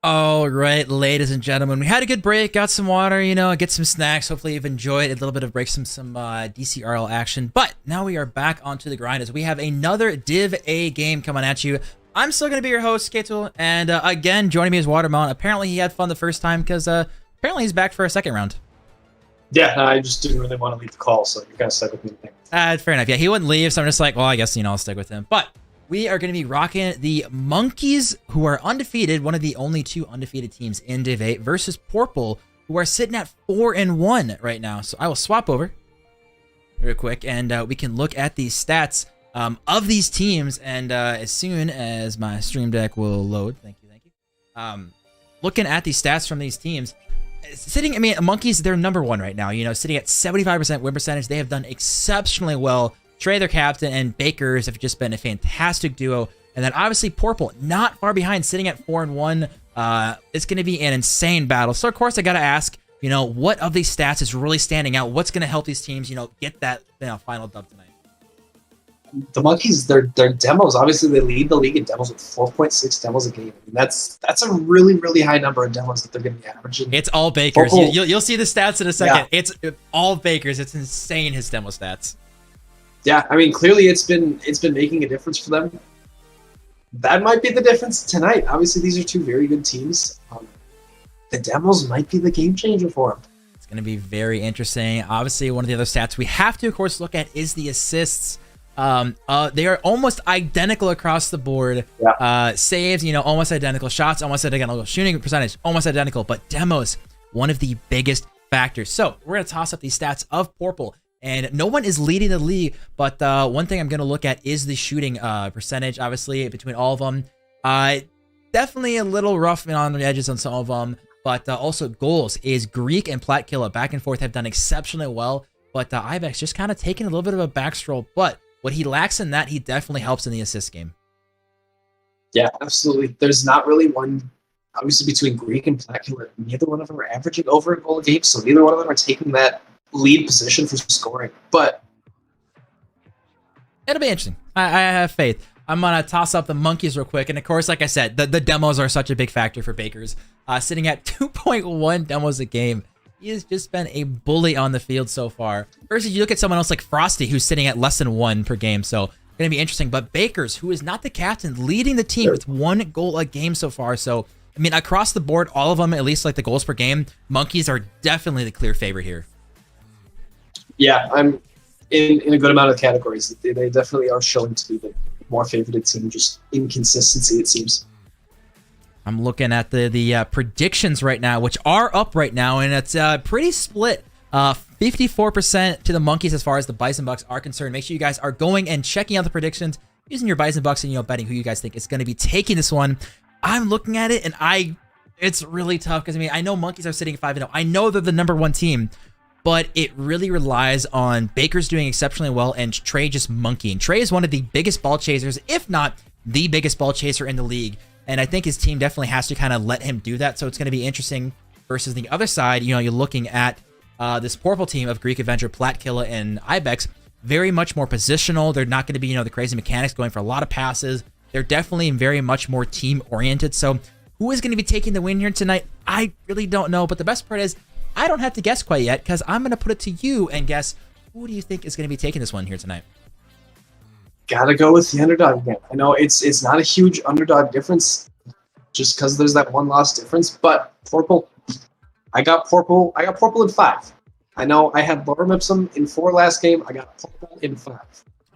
All right, ladies and gentlemen, we had a good break, got some water, get some snacks. Hopefully you've enjoyed a little bit of break, some DCRL action. But now we are back onto the grind as we have another Div A game coming at you. I'm still going to be your host, Skatel, and again, joining me is Watermelon. Apparently he had fun the first time because apparently he's back for a second round. Yeah, I just didn't really want to leave the call, so you're kind of stuck with me. Fair enough. Yeah, he wouldn't leave, so I'm just like, well, I guess, I'll stick with him. But we are going to be rocking the Monkeys, who are undefeated, one of the only two undefeated teams in Div 8, versus Pourple, who are sitting at 4-1 right now. So I will swap over real quick, and we can look at the stats of these teams. And as soon as my stream deck will load, thank you. Looking at the stats from these teams, Monkeys, they're number one right now. Sitting at 75% win percentage. They have done exceptionally well. Trey, their captain, and Bakers have just been a fantastic duo. And then obviously Pourple, not far behind, sitting at 4-1. It's going to be an insane battle. So of course I got to ask, what of these stats is really standing out? What's going to help these teams, get that final dub tonight? The Monkeys, their demos, obviously they lead the league in demos with 4.6 demos a game. I mean, that's a really, really high number of demos that they're going to be averaging. It's all Bakers. You'll see the stats in a second. Yeah. It's all Bakers. It's insane, his demo stats. Yeah, I mean, clearly it's been making a difference for them. That might be the difference tonight. Obviously, these are two very good teams. The demos might be the game changer for them. It's going to be very interesting. Obviously, one of the other stats we have to, of course, look at is the assists. They are almost identical across the board. Yeah. Saves, almost identical. Shots, almost identical. Shooting percentage, almost identical. But demos, one of the biggest factors. So we're going to toss up these stats of Pourple. And no one is leading the league, but one thing I'm going to look at is the shooting percentage, obviously, between all of them. Definitely a little rough on the edges on some of them, but also goals is Greek and Platkilla back and forth have done exceptionally well, but Ibex just kind of taking a little bit of a backstroll, but what he lacks in that, he definitely helps in the assist game. Yeah, absolutely. There's not really one, obviously, between Greek and Platkilla. Neither one of them are averaging over a goal a game, so neither one of them are taking that lead position for scoring, but it'll be interesting. I have faith. I'm gonna toss up the Monkeys real quick, and of course, like I said, the demos are such a big factor for Bakers. Sitting at 2.1 demos a game, he has just been a bully on the field so far. Versus you look at someone else like Frosty, who's sitting at less than 1 per game, so gonna be interesting. But Bakers, who is not the captain, leading the team with 1 goal a game so far. So I mean, across the board, all of them, at least like the goals per game, Monkeys are definitely the clear favorite here. Yeah, I'm in a good amount of categories. They definitely are showing to be the more favored team, just inconsistency, it seems. I'm looking at the predictions right now, which are up right now, and it's pretty split. 54% to the Monkeys as far as the Bison Bucks are concerned. Make sure you guys are going and checking out the predictions, using your Bison Bucks and betting who you guys think is going to be taking this one. I'm looking at it, and it's really tough because I know Monkeys are sitting at 5-0. I know they're the #1 team. But it really relies on Bakers doing exceptionally well and Trey just monkeying. Trey is one of the biggest ball chasers, if not the biggest ball chaser in the league. And I think his team definitely has to kind of let him do that. So it's going to be interesting versus the other side. You're looking at this Pourple team of Greek Avenger, Platkilla, and Ibex. Very much more positional. They're not going to be, the crazy mechanics going for a lot of passes. They're definitely very much more team-oriented. So who is going to be taking the win here tonight? I really don't know. But the best part is, I don't have to guess quite yet because I'm going to put it to you and guess who do you think is going to be taking this one here tonight? Gotta go with the underdog again. I know it's not a huge underdog difference just because there's that 1 loss difference, but Pourple, I got Pourple in 5. I know I had Lorem Ipsum in 4 last game. I got Pourple in 5.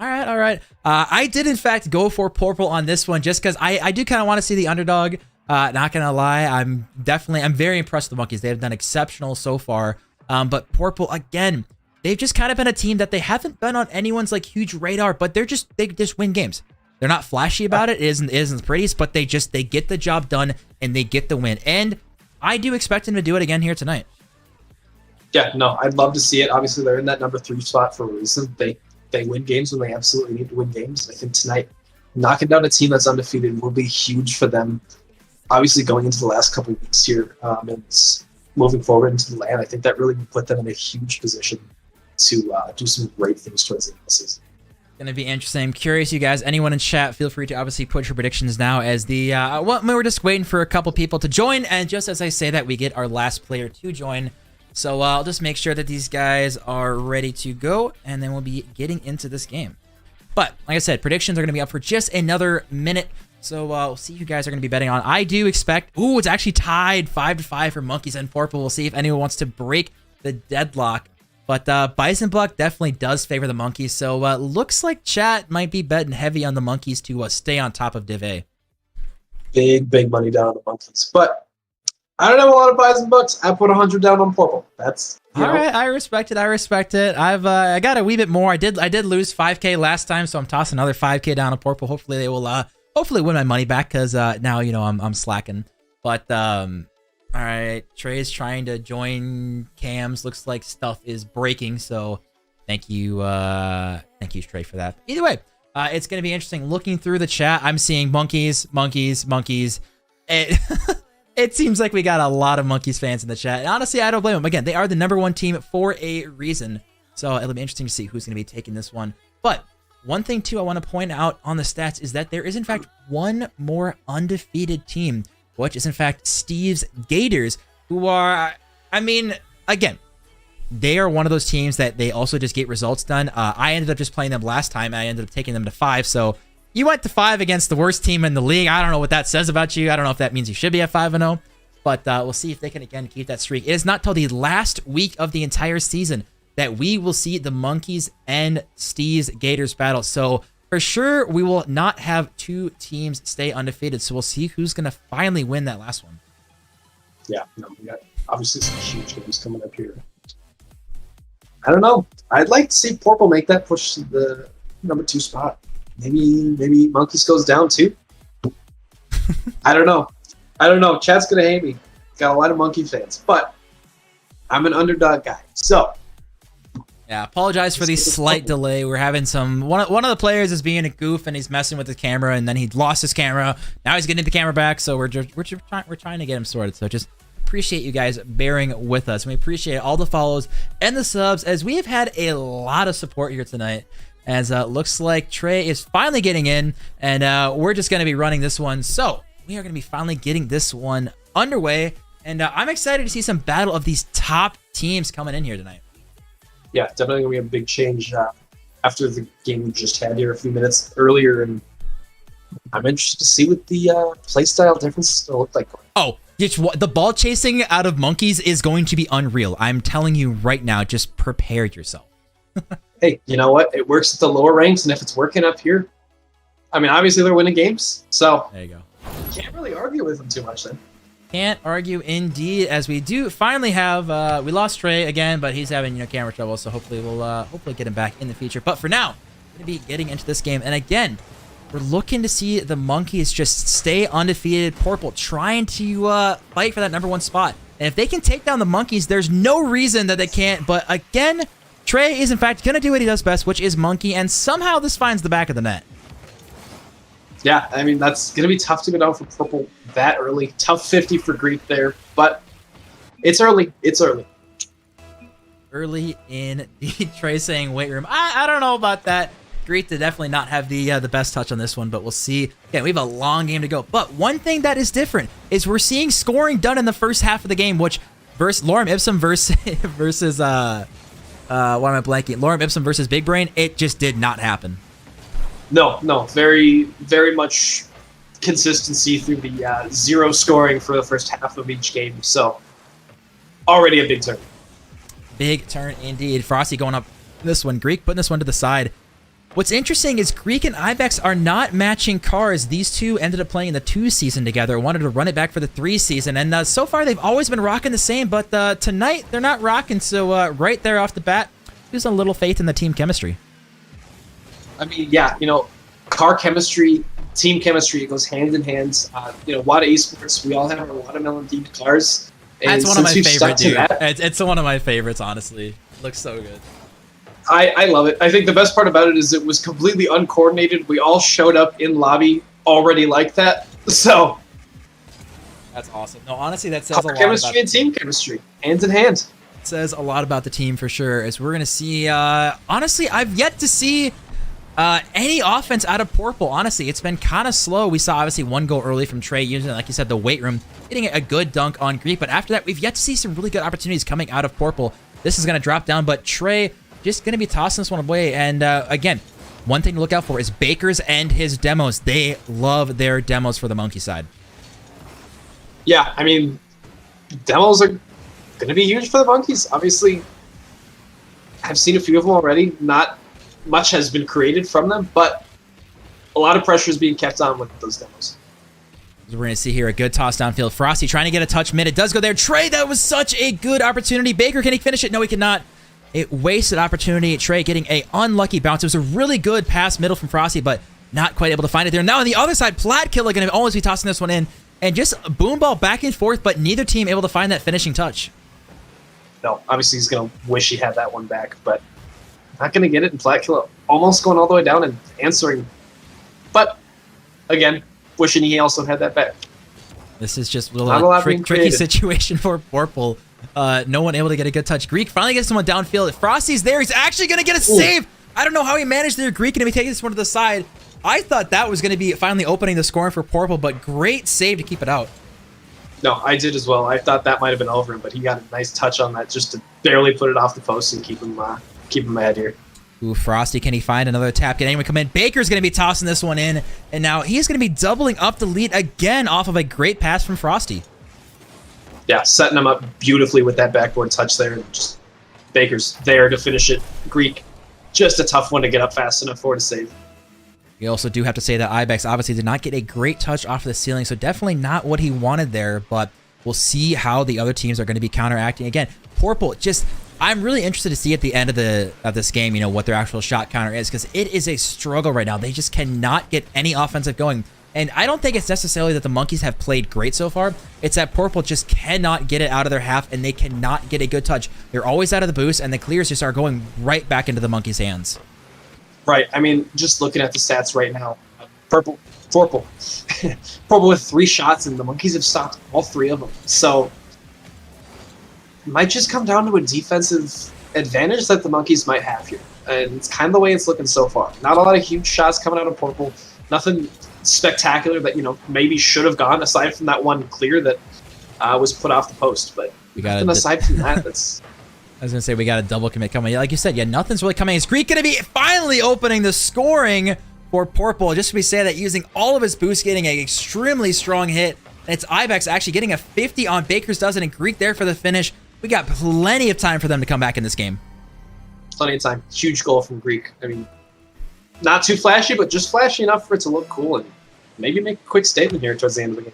All right. I did, in fact, go for Pourple on this one just because I do kind of want to see the underdog. Not gonna lie, I'm very impressed with the Monkeys. They have done exceptional so far. But Pourple, again, they've just kind of been a team that they haven't been on anyone's like huge radar, but they just win games. They're not flashy about it. It isn't the prettiest, but they get the job done and they get the win. And I do expect them to do it again here tonight. Yeah, no, I'd love to see it. Obviously, they're in that #3 spot for a reason. They win games when they absolutely need to win games. I think tonight, knocking down a team that's undefeated will be huge for them. Obviously, going into the last couple of weeks here and moving forward into the land, I think that really put them in a huge position to do some great things towards the end of the season. Gonna be interesting. I'm curious, you guys. Anyone in chat, feel free to obviously put your predictions now. As the we're just waiting for a couple people to join, and just as I say that, we get our last player to join. So I'll just make sure that these guys are ready to go, and then we'll be getting into this game. But like I said, predictions are gonna be up for just another minute. So we'll see who you guys are gonna be betting on. I do expect. Ooh, it's actually tied 5-5 for Monkeys and Pourple. We'll see if anyone wants to break the deadlock. But Bison Buck definitely does favor the Monkeys, so looks like chat might be betting heavy on the Monkeys to stay on top of Div A. Big money down on the Monkeys. But I don't have a lot of Bison Bucks. I put 100 down on Pourple. That's, all right. I respect it. I got a wee bit more. I did lose 5K last time, so I'm tossing another 5K down on Pourple. Hopefully they will hopefully win my money back, because now I'm slacking. But all right, Trey's trying to join cams. Looks like stuff is breaking, so thank you, Trey, for that. Either way, it's going to be interesting. Looking through the chat, I'm seeing monkeys. It seems like we got a lot of Monkeys fans in the chat, and honestly, I don't blame them. Again, they are the #1 team for a reason, so it'll be interesting to see who's going to be taking this one. But one thing, too, I want to point out on the stats is that there is, in fact, one more undefeated team, which is, in fact, Steve's Gators, who are, I mean, again, they are one of those teams that they also just get results done. I ended up just playing them last time. I ended up taking them to 5, so you went to 5 against the worst team in the league. I don't know what that says about you. I don't know if that means you should be at 5-0, but we'll see if they can, again, keep that streak. It is not till the last week of the entire season that we will see the Monkeys and Steve's Gators battle, so for sure, we will not have 2 teams stay undefeated, so we'll see who's going to finally win that last one. Yeah, no, we got obviously some huge games coming up here. I don't know. I'd like to see Pourple make that push to the #2 spot. Maybe Monkeys goes down too. I don't know. Chat's going to hate me. Got a lot of Monkey fans, but I'm an underdog guy, so... Yeah, apologize for the slight delay. We're having some... One of the players is being a goof, and he's messing with the camera, and then he lost his camera. Now he's getting the camera back, so we're trying to get him sorted. So just appreciate you guys bearing with us. We appreciate all the follows and the subs, as we have had a lot of support here tonight. As looks like Trey is finally getting in, and we're just going to be running this one. So we are going to be finally getting this one underway, and I'm excited to see some battle of these top teams coming in here tonight. Yeah, definitely going to be a big change after the game we just had here a few minutes earlier, and I'm interested to see what the playstyle difference is going to look like. Oh, the ball chasing out of Monkeys is going to be unreal. I'm telling you right now, just prepare yourself. Hey, you know what? It works at the lower ranks, and if it's working up here, I mean, obviously they're winning games, so there you go. Can't really argue with them too much then. Can't argue indeed, as we do finally have, we lost Trey again, but he's having, camera trouble, so hopefully we'll hopefully get him back in the future. But for now, we're going to be getting into this game, and again, we're looking to see the Monkeys just stay undefeated. Pourple trying to fight for that #1 spot, and if they can take down the Monkeys, there's no reason that they can't. But again, Trey is in fact going to do what he does best, which is monkey, and somehow this finds the back of the net. Yeah, I mean, that's going to be tough to go down for Pourple that early. Tough 50 for Greek there, but it's early. It's early. Early in Trey saying weight room. I don't know about that. Greek to definitely not have the best touch on this one, but we'll see. Yeah, we have a long game to go. But one thing that is different is we're seeing scoring done in the first half of the game, which versus Lorem Ipsum versus why am I blanking? Lorem Ipsum versus Big Brain. It just did not happen. No, very, very much consistency through the 0 scoring for the first half of each game. So already a big turn. Big turn indeed. Frosty going up this one. Greek putting this one to the side. What's interesting is Greek and Ibex are not matching cars. These two ended up playing in the 2 season together, wanted to run it back for the 3 season, and so far they've always been rocking the same, but tonight they're not rocking, so right there off the bat, there's a little faith in the team chemistry. I mean, yeah, car chemistry, team chemistry, it goes hand in hand. Wada Esports, we all have our Watermelon themed cars. That's one of my favorites, dude. It's one of my favorites, honestly. Looks so good. I love it. I think the best part about it is it was completely uncoordinated. We all showed up in lobby already like that. So that's awesome. No, honestly, that says a lot. Chemistry and team chemistry, hand in hand. It says a lot about the team for sure. As we're gonna see. Honestly, I've yet to see any offense out of Pourple, honestly, it's been kind of slow. We saw obviously one goal early from Trey using, like you said, the weight room, getting a good dunk on Greek. But after that, we've yet to see some really good opportunities coming out of Pourple. This is going to drop down, but Trey just going to be tossing this one away. And again, one thing to look out for is Bakers and his demos. They love their demos for the monkey side. Yeah, I mean, demos are going to be huge for the monkeys. Obviously, I've seen a few of them already. Not much has been created from them, but a lot of pressure is being kept on with those demos. We're going to see here a good toss downfield. Frosty trying to get a touch mid. It does go there. Trey, that was such a good opportunity. Baker, can he finish it? No, he cannot. It wasted opportunity. Trey getting a unlucky bounce. It was a really good pass middle from Frosty, but not quite able to find it there. Now on the other side, Platkiller going to always be tossing this one in. And just boom ball back and forth, but neither team able to find that finishing touch. No, obviously he's going to wish he had that one back, but not going to get it. And Platkiller almost going all the way down and answering. But, again, wishing he also had that back. This is just a little tricky situation for Pourple. No one able to get a good touch. Greek finally gets someone downfield. If Frosty's there, he's actually going to get a save. I don't know how he managed there. Greek going to be taking this one to the side. I thought that was going to be finally opening the scoring for Pourple, but great save to keep it out. No, I did as well. I thought that might have been over him, but he got a nice touch on that just to barely put it off the post and keep him ahead here. Ooh, Frosty, can he find another tap? Can anyone come in? Baker's going to be tossing this one in, and now he's going to be doubling up the lead again off of a great pass from Frosty. Yeah, setting him up beautifully with that backboard touch there. And just Baker's there to finish it. Greek, just a tough one to get up fast enough for to save. We also do have to say that Ibex obviously did not get a great touch off of the ceiling, so definitely not what he wanted there, but we'll see how the other teams are going to be counteracting. Again, Pourple, just, I'm really interested to see at the end of this game, you know, what their actual shot counter is, because it is a struggle right now. They just cannot get any offensive going. And I don't think it's necessarily that the monkeys have played great so far. It's that Pourple just cannot get it out of their half, and they cannot get a good touch. They're always out of the boost, and the clears just are going right back into the monkeys' hands. Right. I mean, just looking at the stats right now, Pourple Pourple with 3 shots, and the monkeys have stopped all 3 of them. So it might just come down to a defensive advantage that the monkeys might have here. And it's kind of the way it's looking so far. Not a lot of huge shots coming out of Pourple. Nothing spectacular that, you know, maybe should have gone, aside from that one clear that was put off the post. But aside from that, that's... I was going to say, we got a double commit coming. Like you said, yeah, nothing's really coming. Is Greek going to be finally opening the scoring for Pourple? Just to be say that using all of his boost, getting an extremely strong hit. And it's Ibex actually getting a 50 on Baker's dozen, and Greek there for the finish. We got plenty of time for them to come back in this game. Plenty of time. Huge goal from Greek. I mean, not too flashy, but just flashy enough for it to look cool and maybe make a quick statement here towards the end of the game.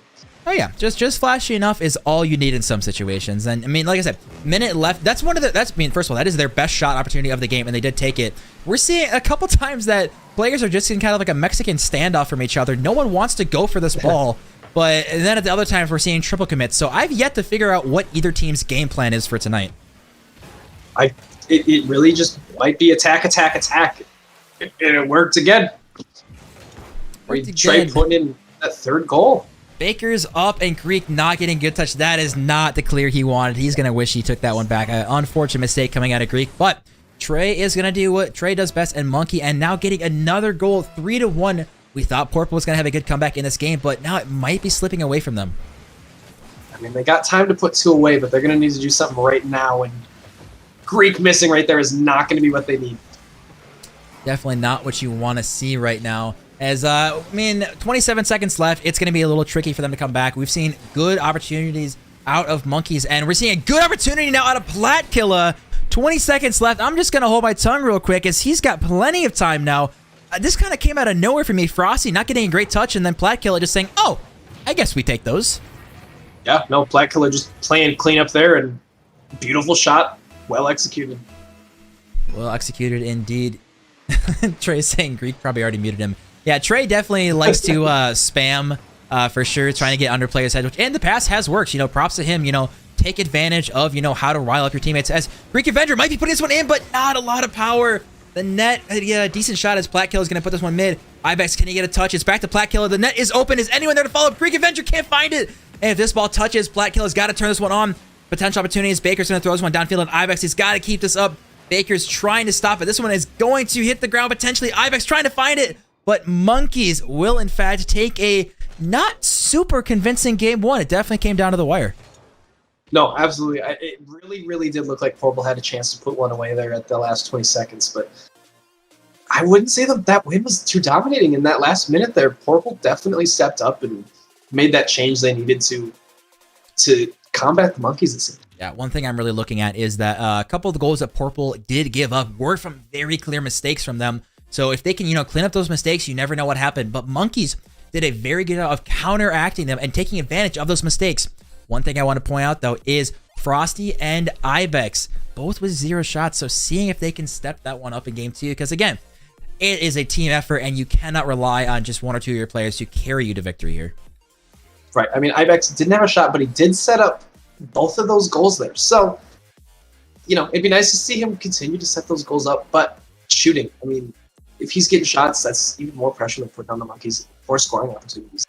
Oh yeah, just flashy enough is all you need in some situations. And I mean, like I said, minute left. That's first of all, that is their best shot opportunity of the game, and they did take it. We're seeing a couple times that players are just in kind of like a Mexican standoff from each other. No one wants to go for this ball, and then at the other times we're seeing triple commits. So I've yet to figure out what either team's game plan is for tonight. It really just might be attack. And it worked again. Trey putting in that 3rd goal. Baker's up and Greek not getting good touch. That is not the clear he wanted. He's going to wish he took that one back. An unfortunate mistake coming out of Greek, but Trey is going to do what Trey does best, and Monkey, and now getting another goal, 3-1. We thought Pourple was going to have a good comeback in this game, but now it might be slipping away from them. I mean, they got time to put 2 away, but they're going to need to do something right now, and Greek missing right there is not going to be what they need. Definitely not what you want to see right now. As, I mean, 27 seconds left. It's going to be a little tricky for them to come back. We've seen good opportunities out of Monkeys, and we're seeing a good opportunity now out of Platkiller. 20 seconds left. I'm just going to hold my tongue real quick as he's got plenty of time now. This kind of came out of nowhere for me. Frosty not getting a great touch, and then Platkiller just saying, oh, I guess we take those. Yeah, no, Platkiller just playing clean up there, and beautiful shot. Well executed. Well executed indeed. Trey saying Greek probably already muted him. Yeah, Trey definitely likes to spam for sure, trying to get under players' heads, which in the past has worked. You know, props to him, you know, take advantage of, you know, how to rile up your teammates. As Greek Avenger might be putting this one in, but not a lot of power. The net, yeah, a decent shot as Platkiller is going to put this one mid. Ibex, can he get a touch? It's back to Platkiller. The net is open. Is anyone there to follow up? Greek Avenger can't find it. And if this ball touches, Platkiller's got to turn this one on. Potential opportunities. Baker's going to throw this one downfield, and Ibex, he's got to keep this up. Baker's trying to stop it. This one is going to hit the ground potentially. Ibex trying to find it, but Monkeys will in fact take a not super convincing game one. It definitely came down to the wire. No, absolutely. It really, really did look like Pourple had a chance to put one away there at the last 20 seconds, but I wouldn't say that win was too dominating in that last minute there. Pourple definitely stepped up and made that change they needed to combat the Monkeys this season. Yeah, one thing I'm really looking at is that a couple of the goals that Pourple did give up were from very clear mistakes from them. So if they can, clean up those mistakes, you never know what happened. But Monkeys did a very good job of counteracting them and taking advantage of those mistakes. One thing I want to point out, though, is Frosty and Ibex, both with 0 shots. So seeing if they can step that one up in game 2, because again, it is a team effort and you cannot rely on just 1 or 2 of your players to carry you to victory here. Right. I mean, Ibex didn't have a shot, but he did set up both of those goals there. So, it'd be nice to see him continue to set those goals up, but shooting, I mean, if he's getting shots, that's even more pressure to put on the Monkeys for scoring opportunities.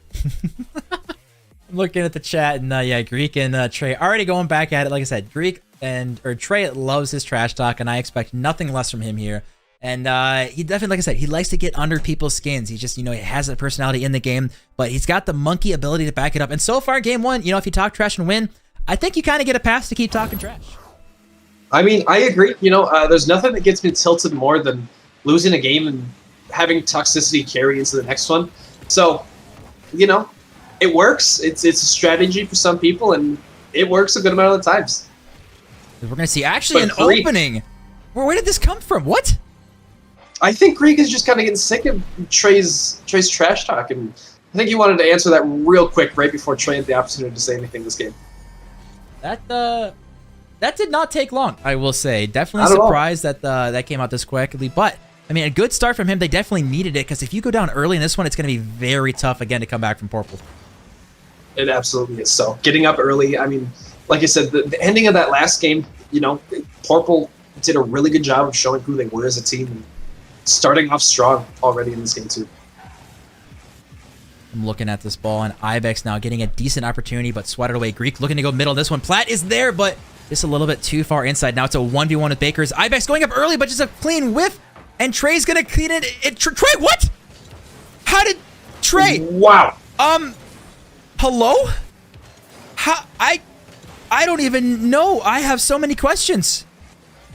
I'm looking at the chat, and yeah, Greek and Trey already going back at it. Like I said, Trey loves his trash talk, and I expect nothing less from him here. And he definitely, like I said, he likes to get under people's skins. He just, he has that personality in the game, but he's got the monkey ability to back it up. And so far, game 1, if you talk trash and win, I think you kind of get a pass to keep talking trash. I mean, I agree. There's nothing that gets me tilted more than losing a game and having toxicity carry into the next one. So, it works. It's a strategy for some people, and it works a good amount of the times. We're going to see actually an opening. Where did this come from? What? I think Greek is just kind of getting sick of Trey's trash talk, and I think he wanted to answer that real quick right before Trey had the opportunity to say anything this game. That did not take long, I will say. Definitely surprised that that came out this quickly, but I mean, a good start from him. They definitely needed it, because if you go down early in this one, it's going to be very tough again to come back from Pourple. It absolutely is. So getting up early, I mean, like I said, the ending of that last game, Pourple did a really good job of showing who they were as a team and starting off strong already in this game too. I'm looking at this ball, and Ibex now getting a decent opportunity, but sweated away. Greek looking to go middle. This one, Platt is there, but just a little bit too far inside. Now it's a 1v1 with Bakers. Ibex going up early, but just a clean whiff, and Trey's gonna clean it. Trey, what? How did Trey? Wow. Hello? How? I don't even know. I have so many questions.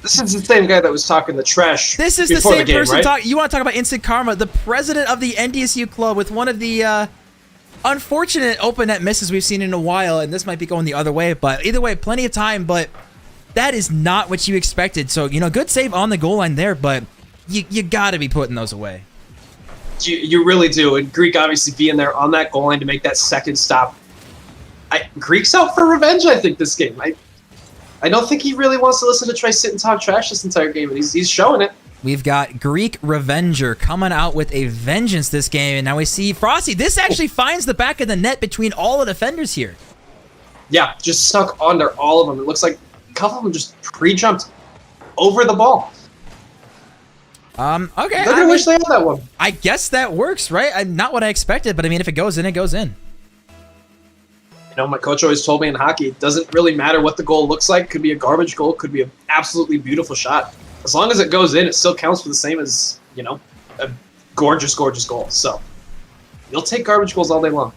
This is the same guy that was talking the trash. This is the same person talking. You want to talk about instant karma? The president of the NDSU club with one of the unfortunate open net misses we've seen in a while, and this might be going the other way. But either way, plenty of time. But that is not what you expected. So good save on the goal line there, but you got to be putting those away. You really do, and Greek obviously being there on that goal line to make that second stop. Greek's out for revenge, I think, this game. I don't think he really wants to listen to Trey sit and talk trash this entire game, and he's showing it. We've got Greek Revenger coming out with a vengeance this game, and now we see Frosty. This actually finds the back of the net between all the defenders here. Yeah, just stuck under all of them. It looks like a couple of them just pre-jumped over the ball. Okay. I wish they had that one. I guess that works, right? Not what I expected, but I mean, if it goes in, it goes in. My coach always told me in hockey, it doesn't really matter what the goal looks like. Could be a garbage goal, could be an absolutely beautiful shot. As long as it goes in, it still counts for the same as, a gorgeous, gorgeous goal. So, you'll take garbage goals all day long.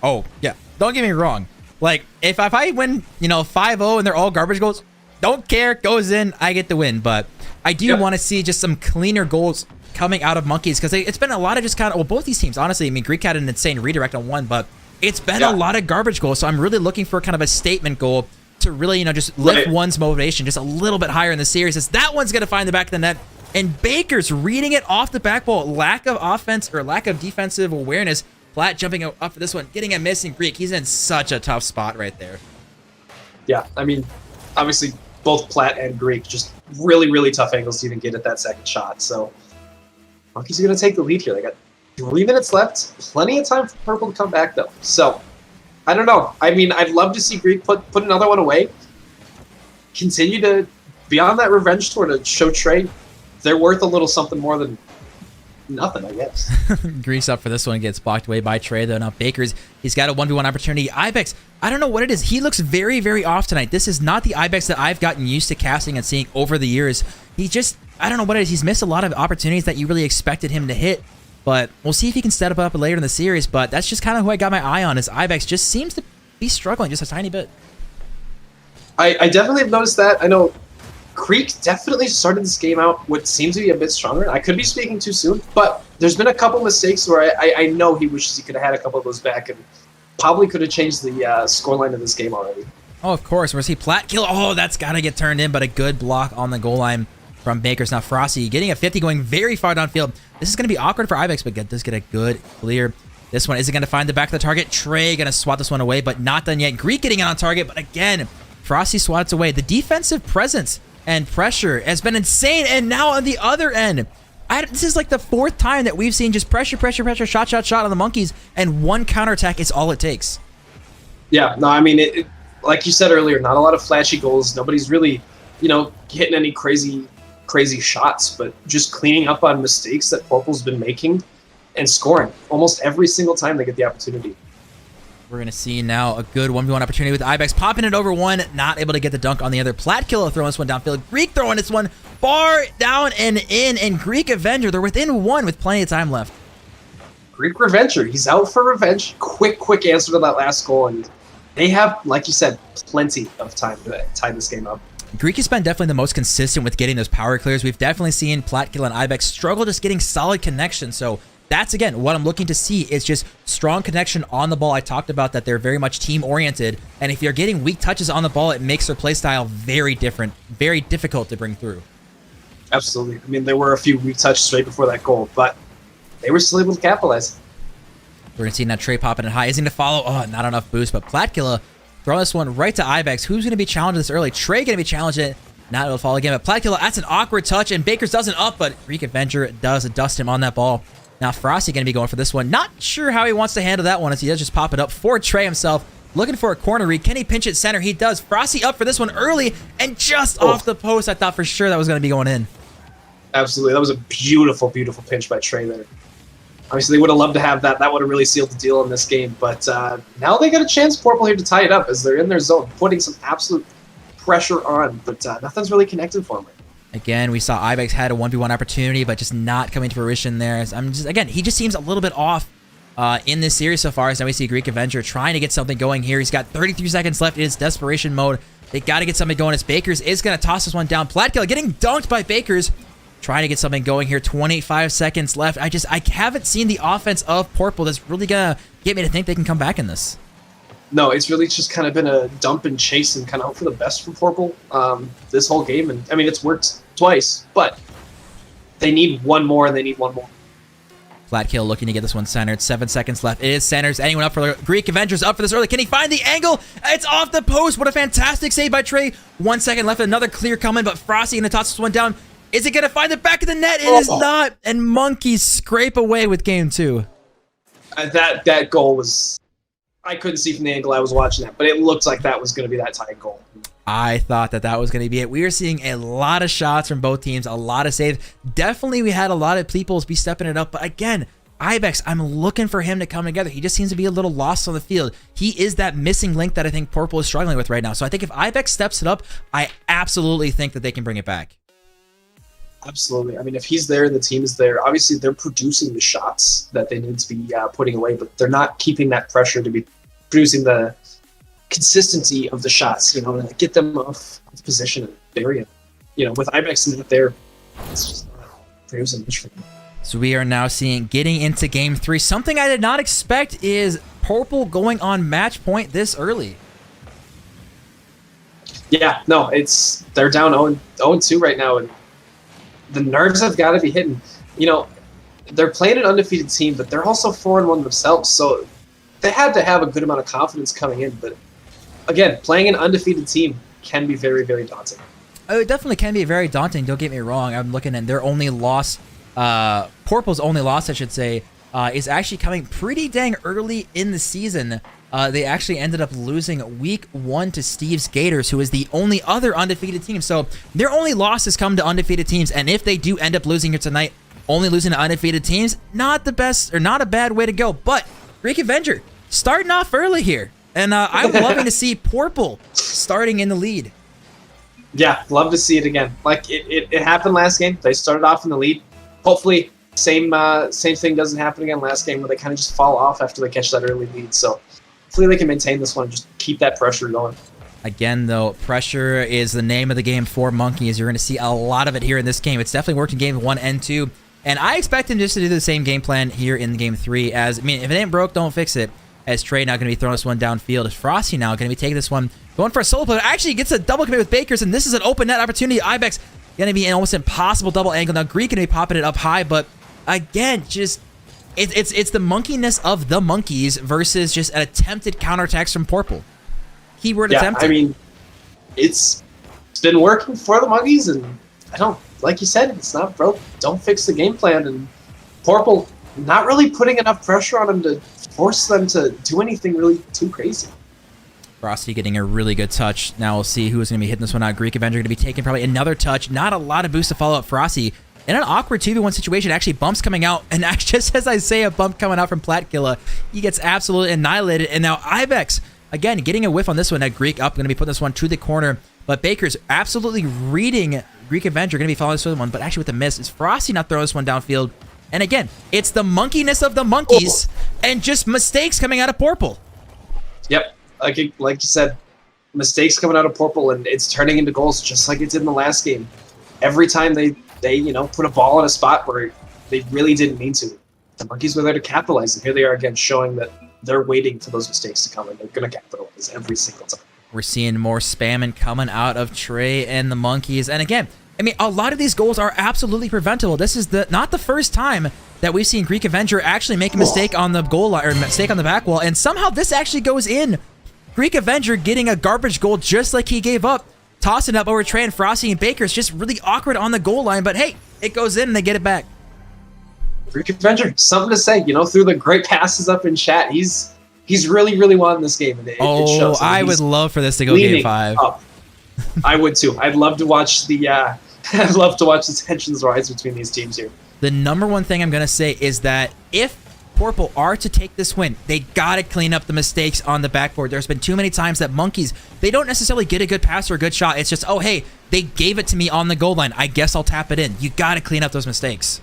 Oh, yeah. Don't get me wrong. Like, if I win, 5-0 and they're all garbage goals, don't care, goes in, I get the win. But I do want to see just some cleaner goals coming out of Monkeys, because it's been a lot of just kind of, both these teams, honestly. I mean, Greek had an insane redirect on one, but it's been a lot of garbage goals, so I'm really looking for kind of a statement goal to really, just lift one's motivation just a little bit higher in the series. As that one's going to find the back of the net, and Baker's reading it off the back ball. Lack of offense or lack of defensive awareness. Platt jumping up for this one, getting a miss in Greek. He's in such a tough spot right there. Yeah, I mean, obviously both Platt and Greek just really, really tough angles to even get at that second shot. So Monkeys are going to take the lead here. They got 3 minutes left. Plenty of time for Pourple to come back, though. So, I don't know. I mean, I'd love to see Greek put another one away. Continue to be on that revenge tour to show Trey they're worth a little something more than nothing, I guess. Grease up for this one, gets blocked away by Trey, though. Now Baker's, he's got a 1v1 opportunity. Ibex, I don't know what it is. He looks very, very off tonight. This is not the Ibex that I've gotten used to casting and seeing over the years. He just, I don't know what it is. He's missed a lot of opportunities that you really expected him to hit. But we'll see if he can step up later in the series. But that's just kind of who I got my eye on, is Ibex just seems to be struggling just a tiny bit. I definitely have noticed that. I know Creek definitely started this game out what seems to be a bit stronger. I could be speaking too soon, but there's been a couple mistakes where I know he wishes he could have had a couple of those back and probably could have changed the scoreline of this game already. Oh, of course. We're see Platt kill. Oh, that's got to get turned in, but a good block on the goal line from Bakers. Now Frosty getting a 50, going very far downfield. This is going to be awkward for Ibex, but does get a good clear. This one isn't going to find the back of the target. Trey going to swat this one away, but not done yet. Greek getting it on target, but again, Frosty swats away. The defensive presence and pressure has been insane, and now on the other end, this is like the fourth time that we've seen just pressure, shot on the Monkeys, and one counterattack is all it takes. Yeah, no, I mean, like you said earlier, not a lot of flashy goals. Nobody's really, hitting any crazy shots, but just cleaning up on mistakes that Pourple's been making and scoring almost every single time they get the opportunity. We're going to see now a good 1v1 opportunity with Ibex popping it over one, not able to get the dunk on the other. Platkiller throwing this one downfield. Greek throwing this one far down and in, and Greek Avenger, they're within one with plenty of time left. Greek Revenger, he's out for revenge. Quick answer to that last goal, and they have, like you said, plenty of time to tie this game up. Greek has been definitely the most consistent with getting those power clears. We've definitely seen Platkiller and Ibex struggle just getting solid connection, so that's, again, what I'm looking to see is just strong connection on the ball. I talked about that they're very much team-oriented, and if you're getting weak touches on the ball, it makes their play style very different, very difficult to bring through. Absolutely. I mean, there were a few weak touches right before that goal, but they were still able to capitalize. We're going to see now Trey popping it high. Is he going to follow? Oh, not enough boost, but Platkiller throwing this one right to Ibex. Who's going to be challenged this early? Trey going to be challenged it. Not able to follow again, but Platkiller, that's an awkward touch, and Bakers doesn't up, but Greek Avenger does dust him on that ball. Now Frosty going to be going for this one. Not sure how he wants to handle that one, as he does just pop it up for Trey himself. Looking for a corner read. Can he pinch it center? He does. Frosty up for this one early, and just off the post. I thought for sure that was going to be going in. Absolutely. That was a beautiful, beautiful pinch by Trey there. Obviously, they would have loved to have that. That would have really sealed the deal in this game. But now they got a chance, Pourple, here to tie it up as they're in their zone, putting some absolute pressure on. But nothing's really connected for them. Again, we saw Ibex had a 1v1 opportunity, but just not coming to fruition there. Again, he just seems a little bit off in this series so far. As now we see Greek Avenger trying to get something going here. He's got 33 seconds left. It is desperation mode. They got to get something going. As Bakers is going to toss this one down. Platkiller getting dunked by Bakers. Trying to get something going here. 25 seconds left. I haven't seen the offense of Pourple that's really going to get me to think they can come back in this. No, it's really just kind of been a dump and chase and kind of hope for the best from Pourple this whole game. And I mean, it's worked twice, but they need one more, and they need one more. Flatkill looking to get this one centered. 7 seconds left. It is centers. Anyone up for the Greek Avengers up for this early? Can he find the angle? It's off the post. What a fantastic save by Trey. 1 second left. Another clear coming, but Frosty going to toss this one down. Is it going to find the back of the net? It is not. And Monkeys scrape away with game 2. That goal was... I couldn't see from the angle I was watching that, but it looked like that was going to be that tying goal. I thought that was going to be it. We are seeing a lot of shots from both teams, a lot of saves. Definitely we had a lot of people be stepping it up, but again, Ibex, I'm looking for him to come together. He just seems to be a little lost on the field. He is that missing link that I think Pourple is struggling with right now. So I think if Ibex steps it up, I absolutely think that they can bring it back. Absolutely. I mean, if he's there and the team is there, obviously they're producing the shots that they need to be putting away, but they're not keeping that pressure to be producing the consistency of the shots, to get them off the position and bury it. With Ibex not there, it's just not producing much for them. So we are now seeing getting into game 3. Something I did not expect is Pourple going on match point this early. Yeah, no, they're down 0-2 right now, and the nerves have got to be hitting. They're playing an undefeated team, but they're also 4-1 themselves, so they had to have a good amount of confidence coming in. But again, playing an undefeated team can be very, very daunting. Oh, it definitely can be very daunting. Don't get me wrong. I'm looking at their only loss, Pourple's only loss, I should say, is actually coming pretty dang early in the season. They actually ended up losing week 1 to Steve's Gators, who is the only other undefeated team. So their only losses come to undefeated teams, and if they do end up losing here tonight, only losing to undefeated teams, not the best or not a bad way to go. But Greek Avenger starting off early here. And I'm loving to see Pourple starting in the lead. Yeah, love to see it again. Like it happened last game. They started off in the lead. Hopefully, same thing doesn't happen again last game where they kind of just fall off after they catch that early lead. So hopefully they can maintain this one and just keep that pressure going. Again, though, pressure is the name of the game for Monkeys. You're going to see a lot of it here in this game. It's definitely worked in game 1 and 2. And I expect him just to do the same game plan here in game 3. As, I mean, if it ain't broke, don't fix it. As Trey now going to be throwing this one downfield. As Frosty now going to be taking this one, going for a solo play. Actually gets a double commit with Bakers, and this is an open net opportunity. Ibex going to be an almost impossible double angle. Now Greek going to be popping it up high, but again, just it's the monkeyness of the Monkeys versus just an attempted counterattacks from Pourple. Keyword attempted. I mean, it's been working for the Monkeys, and I don't, like you said, it's not broke. Don't fix the game plan, and Pourple not really putting enough pressure on him to force them to do anything really too crazy. Frosty getting a really good touch. Now we'll see who's going to be hitting this one out. Greek Avenger going to be taking probably another touch. Not a lot of boost to follow up. Frosty in an awkward 2v1 situation. Actually, bumps coming out. And just as I say a bump coming out from Platkilla, he gets absolutely annihilated. And now Ibex, again, getting a whiff on this one. Now Greek up, going to be putting this one to the corner. But Baker's absolutely reading Greek Avenger. Going to be following this one. But actually with the miss, is Frosty not throwing this one downfield. And again, it's the monkeyness of the Monkeys and just mistakes coming out of Pourple. Yep. Like you said, mistakes coming out of Pourple, and it's turning into goals just like it did in the last game. Every time they put a ball in a spot where they really didn't mean to, the Monkeys were there to capitalize, and here they are again showing that they're waiting for those mistakes to come, and they're going to capitalize every single time. We're seeing more spamming coming out of Trey and the Monkeys, and again, I mean, a lot of these goals are absolutely preventable. This is not the first time that we've seen Greek Avenger actually make a mistake on the goal line or mistake on the back wall, and somehow this actually goes in. Greek Avenger getting a garbage goal just like he gave up, tossing up over Trey and Frosty and Baker's just really awkward on the goal line, but hey, it goes in and they get it back. Greek Avenger, something to say, through the great passes up in chat, he's really, really won this game. And it shows. I would love for this to go game 5. Up. I would too. I'd love to watch I'd love to watch the tensions rise between these teams here. The number one thing I'm going to say is that if Pourple are to take this win, they got to clean up the mistakes on the backboard. There's been too many times that Monkeys, they don't necessarily get a good pass or a good shot. It's just, oh, hey, they gave it to me on the goal line. I guess I'll tap it in. You got to clean up those mistakes.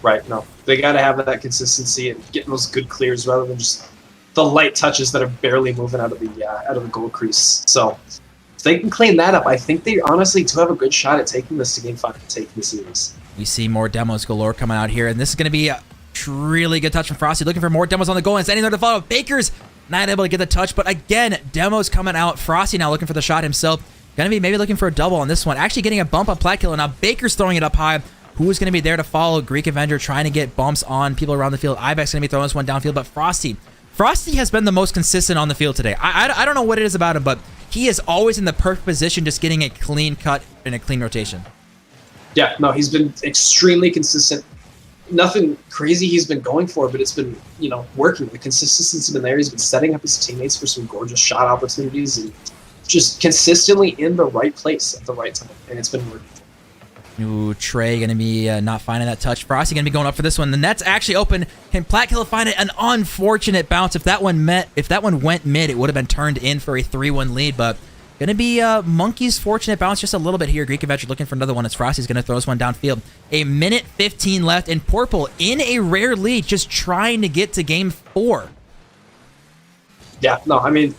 Right, no. They got to have that consistency and getting those good clears rather than just the light touches that are barely moving out of the goal crease. So if they can clean that up, I think they honestly do have a good shot at taking this to game 5 and taking the series. We see more demos galore coming out here, and this is going to be a really good touch from Frosty, looking for more demos on the goal, and standing there to follow. Baker's not able to get the touch, but again, demos coming out. Frosty now looking for the shot himself. Going to be maybe looking for a double on this one. Actually getting a bump on Platkilla. Now Baker's throwing it up high. Who is going to be there to follow? Greek Avenger trying to get bumps on people around the field. Ibex going to be throwing this one downfield, but Frosty has been the most consistent on the field today. I don't know what it is about him, but he is always in the perfect position, just getting a clean cut and a clean rotation. Yeah, no, he's been extremely consistent. Nothing crazy he's been going for, but it's been, working. The consistency's been there. He's been setting up his teammates for some gorgeous shot opportunities and just consistently in the right place at the right time, and it's been working. Ooh, Trey going to be not finding that touch. Frosty going to be going up for this one. The net's actually open. Can Platkilla find it? An unfortunate bounce. If that one went mid, it would have been turned in for a 3-1 lead, but going to be Monkey's fortunate bounce just a little bit here. Greek Avenger looking for another one as Frosty's going to throw this one downfield. A minute 15 left, and Pourple in a rare lead, just trying to get to game 4. Yeah, no, I mean,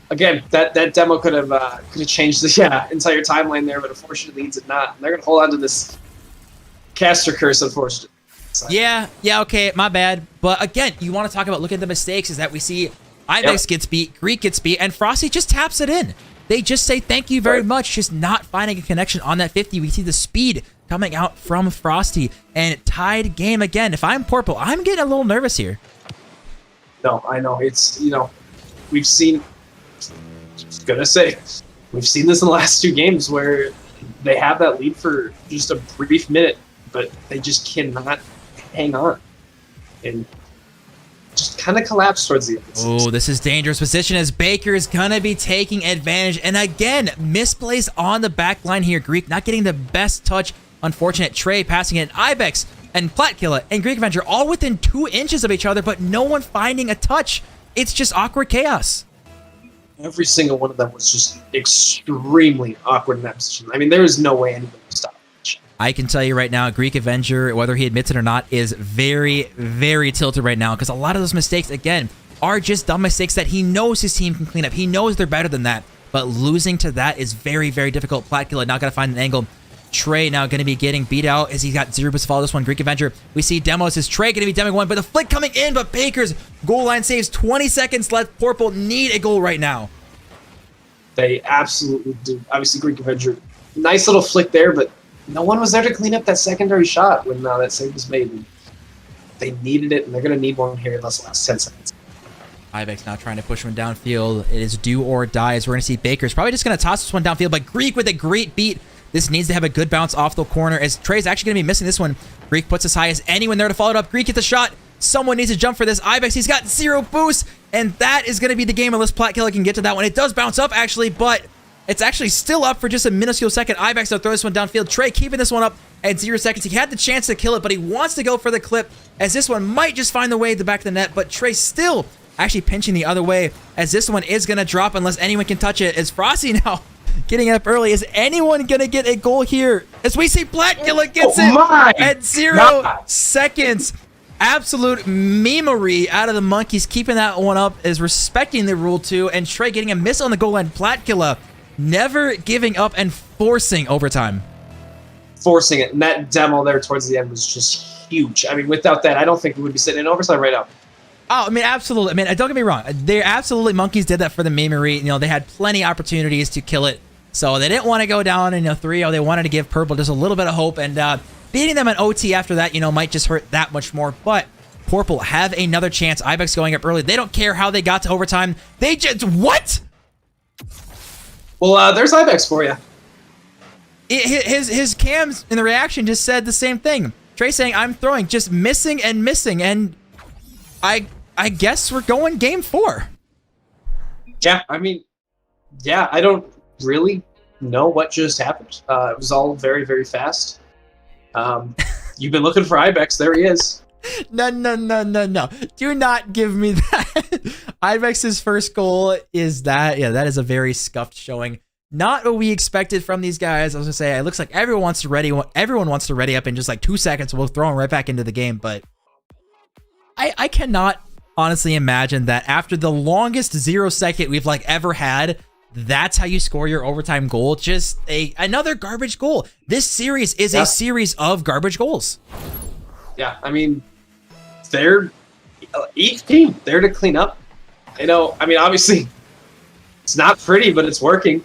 again, that demo could have changed the entire timeline there, but unfortunately it did not. And they're going to hold on to this caster curse, unfortunately. So. Yeah, okay, my bad. But again, you want to talk about looking at the mistakes, is that we see Ibex gets beat, Greek gets beat, and Frosty just taps it in. They just say thank you very much, just not finding a connection on that 50. We see the speed coming out from Frosty, and tied game again. If I'm Pourple, I'm getting a little nervous here. No, I know. It's, we've seen, we've seen this in the last 2 games where they have that lead for just a brief minute, but they just cannot hang on. And just kind of collapse towards the end. Oh, this is dangerous position as Baker is going to be taking advantage. And again, misplays on the back line here. Greek not getting the best touch. Unfortunate. Trey passing it. Ibex and Platkilla and Greek Avenger all within 2 inches of each other, but no one finding a touch. It's just awkward chaos. Every single one of them was just extremely awkward in that position. I mean, there is no way anybody could stop it. I can tell you right now, Greek Avenger, whether he admits it or not, is very, very tilted right now because a lot of those mistakes, again, are just dumb mistakes that he knows his team can clean up. He knows they're better than that, but losing to that is very, very difficult. Platkilla not going to find an angle. Trey now going to be getting beat out as he got 0 boost to follow this one. Greek Avenger, we see demos. Is Trey going to be demoing one, but the flick coming in, but Baker's goal line saves. 20 seconds left. Pourple need a goal right now. They absolutely do. Obviously, Greek Avenger, nice little flick there, but no one was there to clean up that secondary shot when that save was made. And they needed it, and they're going to need one here in the last 10 seconds. Ibex now trying to push one downfield. It is do or die as we're going to see Baker's probably just going to toss this one downfield, but Greek with a great beat. This needs to have a good bounce off the corner as Trey's actually going to be missing this one. Greek puts as high as anyone there to follow it up. Greek gets a shot. Someone needs to jump for this. Ibex, he's got 0 boost, and that is going to be the game unless Platkilla can get to that one. It does bounce up, actually, but it's actually still up for just a minuscule second. Ibex will throw this one downfield. Trey keeping this one up at 0 seconds. He had the chance to kill it, but he wants to go for the clip as this one might just find the way to the back of the net, but Trey still actually pinching the other way as this one is going to drop unless anyone can touch it. As Frosty now getting up early. Is anyone going to get a goal here? As we see Platkilla gets it at 0 seconds. Absolute memery out of the Monkeys, keeping that one up, is respecting the rule too, and Trey getting a miss on the goal line. Platkilla never giving up and forcing overtime. Forcing it, and that demo there towards the end was just huge. I mean, without that, I don't think we would be sitting in overtime right now. Oh, I mean, absolutely. I mean, don't get me wrong. They absolutely, Monkeys did that for the memery. You know, they had plenty of opportunities to kill it, so they didn't want to go down in 3-0. They wanted to give Pourple just a little bit of hope, and beating them in OT after that, might just hurt that much more. But Pourple have another chance. Ibex going up early. They don't care how they got to overtime. They just... What? Well, there's Ibex for you. His cams in the reaction just said the same thing. Trey saying, I'm throwing, just missing and missing. And I guess we're going game 4. Yeah, I mean, yeah, I don't really know what just happened. It was all very, very fast. You've been looking for Ibex. There he is. No. Do not give me that. Ibex's first goal is that. Yeah, that is a very scuffed showing. Not what we expected from these guys. I was going to say, it looks like everyone wants to ready up in just like 2 seconds. We'll throw them right back into the game. But I cannot honestly imagine that after the longest 0 second we've ever had, that's how you score your overtime goal. Just another garbage goal. This series is a series of garbage goals. Yeah, I mean, each team there to clean up. I mean, obviously, it's not pretty, but it's working.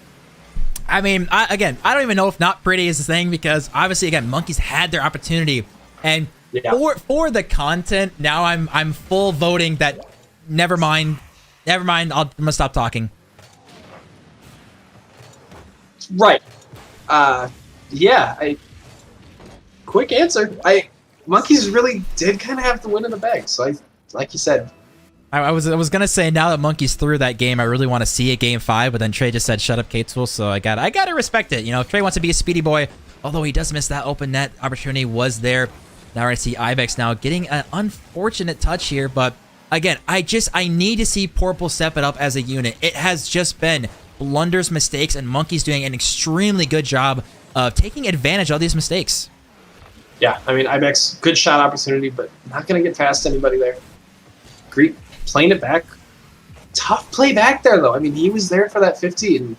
I mean, I don't even know if not pretty is the thing, because obviously, again, Monkeys had their opportunity, and for the content, now I'm full voting that never mind. I'm gonna stop talking. Right. Yeah. Quick answer. Monkeys really did kind of have the win in the bag. So like you said. I was gonna say, now that Monkeys threw that game, I really want to see a game 5, but then Trey just said shut up, K-Tool, so I gotta respect it. If Trey wants to be a speedy boy, although he does miss that open net opportunity was there. Now I see Ibex now getting an unfortunate touch here, but again, I need to see Pourple step it up as a unit. It has just been blunders, mistakes, and Monkeys doing an extremely good job of taking advantage of these mistakes. Yeah, I mean, Ibex, good shot opportunity, but not going to get past anybody there. Greek playing it back. Tough play back there, though. I mean, he was there for that 50, and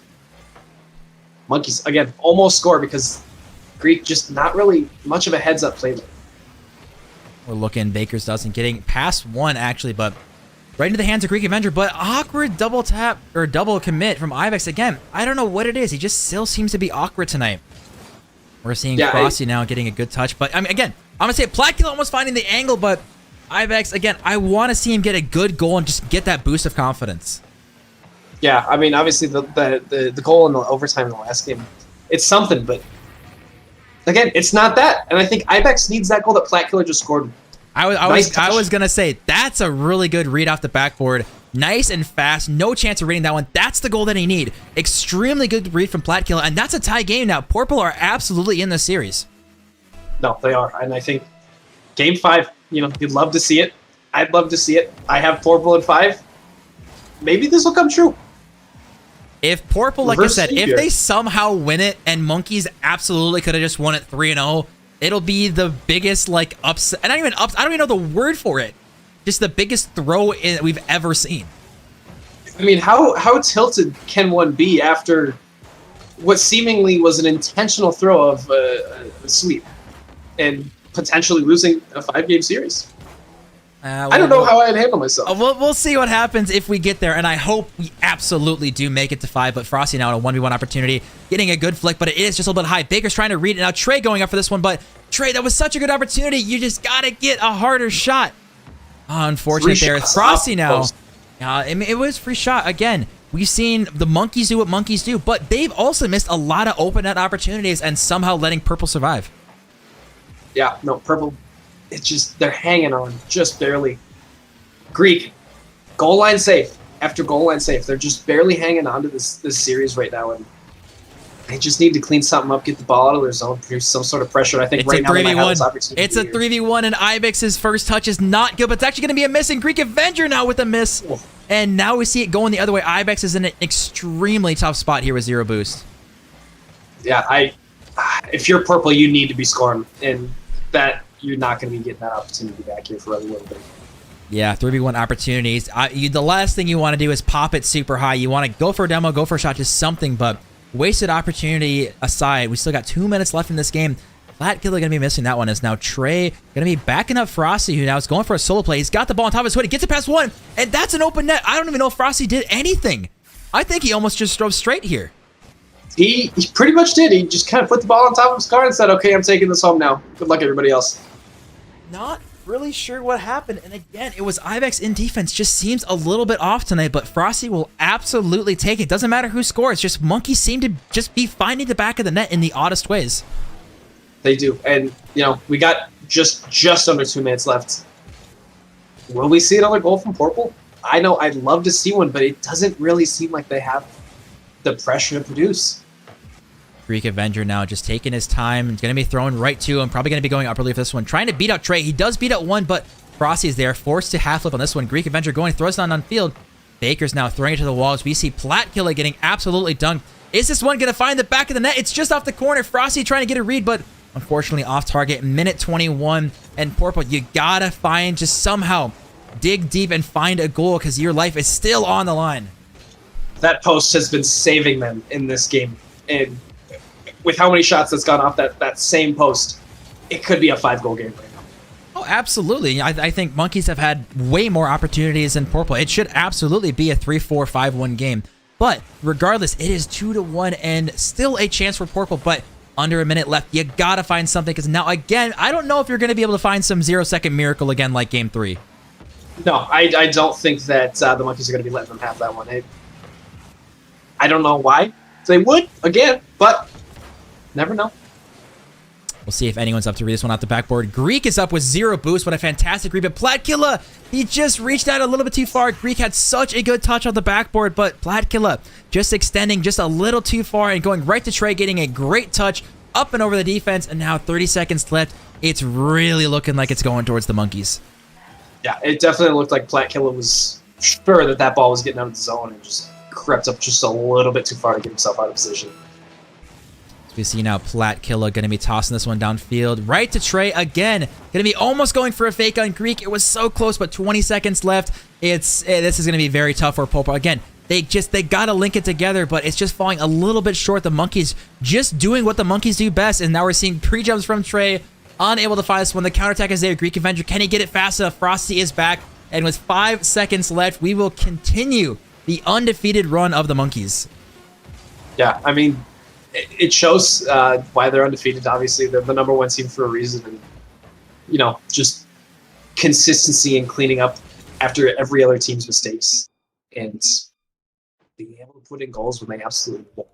Monkeys, again, almost score because Greek just not really much of a heads-up play there. We're looking, Baker's doesn't getting past one, actually, but right into the hands of Greek Avenger, but awkward double tap or double commit from Ibex again. I don't know what it is. He just still seems to be awkward tonight. We're seeing Frosty now getting a good touch, but I mean, again, I'm gonna say Platkilla almost finding the angle, but Ibex, again, I want to see him get a good goal and just get that boost of confidence. Yeah, I mean, obviously the goal in the overtime in the last game, it's something, but again, it's not that. And I think Ibex needs that goal that Platkilla just scored. I was gonna say that's a really good read off the backboard. Nice and fast, no chance of reading that one. That's the goal that he need. Extremely good read from Platkilla, and that's a tie game now. Pourple are absolutely in this series. No, they are, and I think Game 5, you'd love to see it. I'd love to see it. I have Pourple in 5. Maybe this will come true. If Pourple, like I said, if they somehow win it and Monkeys absolutely could have just won it 3-0, it'll be the biggest like upset. I don't even know the word for it. Just the biggest throw in we've ever seen. I mean, how tilted can one be after what seemingly was an intentional throw of a sweep and potentially losing a 5-game series? I don't know how I'd handle myself. We'll see what happens if we get there, and I hope we absolutely do make it to 5, but Frosty now in a 1v1 opportunity, getting a good flick, but it is just a little bit high. Baker's trying to read it. Now Trey going up for this one, but Trey, that was such a good opportunity. You just got to get a harder shot. Unfortunate there. Frosty now. It was free shot. Again, we've seen the Monkeys do what Monkeys do, but they've also missed a lot of open net opportunities and somehow letting Pourple survive. Yeah, no, Pourple, it's just, they're hanging on just barely. Greek, goal line safe after goal line safe. They're just barely hanging on to this series right now, and they just need to clean something up, get the ball out of their zone, produce some sort of pressure. I think it's right now they might have this 3v1. opportunity. It's a 3v1, and Ibex's first touch is not good, but it's actually going to be a miss, and Greek Avenger now with a miss. Oh. And now we see it going the other way. Ibex is in an extremely tough spot here with 0 boost. Yeah, if you're Pourple, you need to be scoring, and that you're not going to be getting that opportunity back here for a little bit. Yeah, 3v1 opportunities. The last thing you want to do is pop it super high. You want to go for a demo, go for a shot, just something, but wasted opportunity aside, we still got 2 minutes left in this game. Flat Killer going to be missing that one. Is now Trey going to be backing up Frosty, who now is going for a solo play. He's got the ball on top of his hood. He gets it past one, and that's an open net. I don't even know if Frosty did anything. I think he almost just drove straight here. He pretty much did. He just kind of put the ball on top of his car and said, okay, I'm taking this home now. Good luck, everybody else. Not really sure what happened. And again, it was Ibex in defense. Just seems a little bit off tonight, but Frosty will absolutely take it. Doesn't matter who scores. Just Monkeys seem to just be finding the back of the net in the oddest ways. They do. And, we got just under 2 minutes left. Will we see another goal from Pourple? I know I'd love to see one, but it doesn't really seem like they have the pressure to produce. Greek Avenger now just taking his time. He's going to be throwing right to him. Probably going to be going up early for this one. Trying to beat out Trey. He does beat out one, but Frosty's there. Forced to half flip on this one. Greek Avenger going, throws it on field. Baker's now throwing it to the walls. We see Platkiller getting absolutely dunked. Is this one going to find the back of the net? It's just off the corner. Frosty trying to get a read, but unfortunately off target. Minute 21. And Pourple, you got to find, just somehow dig deep and find a goal because your life is still on the line. That post has been saving them in this game. And with how many shots that's gone off that same post, it could be a 5-goal game right now. Oh, absolutely. I think Monkeys have had way more opportunities than Pourple. It should absolutely be a 3-4-5-1 game. But regardless, it is 2-1 and still a chance for Pourple, but under a minute left. You got to find something because now, again, I don't know if you're going to be able to find some 0-second miracle again like Game 3. No, I don't think that the Monkeys are going to be letting them have that one. I don't know why they would, again, but never know. We'll see if anyone's up to read this one off the backboard. Greek is up with 0 boost. What a fantastic read. But Platkiller, he just reached out a little bit too far. Greek had such a good touch on the backboard, but Platkiller just extending just a little too far and going right to Trey, getting a great touch up and over the defense. And now 30 seconds left. It's really looking like it's going towards the Monkeys. Yeah, it definitely looked like Platkiller was sure that ball was getting out of the zone and just crept up just a little bit too far to get himself out of position. We see now Platkiller going to be tossing this one downfield. Right to Trey again. Going to be almost going for a fake on Greek. It was so close, but 20 seconds left. This is going to be very tough for Pourple. Again, they got to link it together, but it's just falling a little bit short. The Monkeys just doing what the Monkeys do best, and now we're seeing pre-jumps from Trey. Unable to find this one. The counterattack is there. Greek Avenger, can he get it fast enough? Frosty is back, and with 5 seconds left, we will continue the undefeated run of the Monkeys. Yeah, I mean, it shows why they're undefeated. Obviously, they're the #1 team for a reason, and just consistency and cleaning up after every other team's mistakes, and being able to put in goals when they absolutely won't.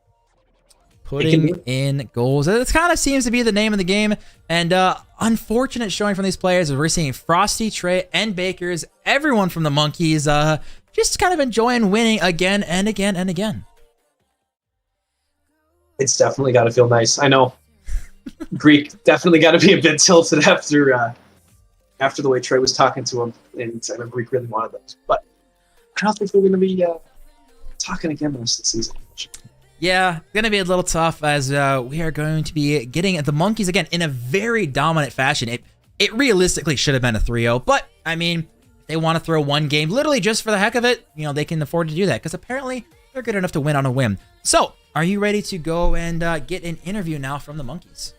Putting in goals. It kind of seems to be the name of the game, and unfortunate showing from these players. We're seeing Frosty, Trey, and Bakers, everyone from the Monkeys, just kind of enjoying winning again and again and again. It's definitely got to feel nice. I know Greek definitely got to be a bit tilted after after the way Trey was talking to him, and I know Greek really wanted those. But I don't think we're going to be talking again the rest of the season. Yeah, going to be a little tough as we are going to be getting the Monkeys again in a very dominant fashion. It realistically should have been a 3-0, but I mean, they want to throw one game literally just for the heck of it. You know, they can afford to do that because apparently they're good enough to win on a whim. So, are you ready to go and get an interview now from the Monkeys?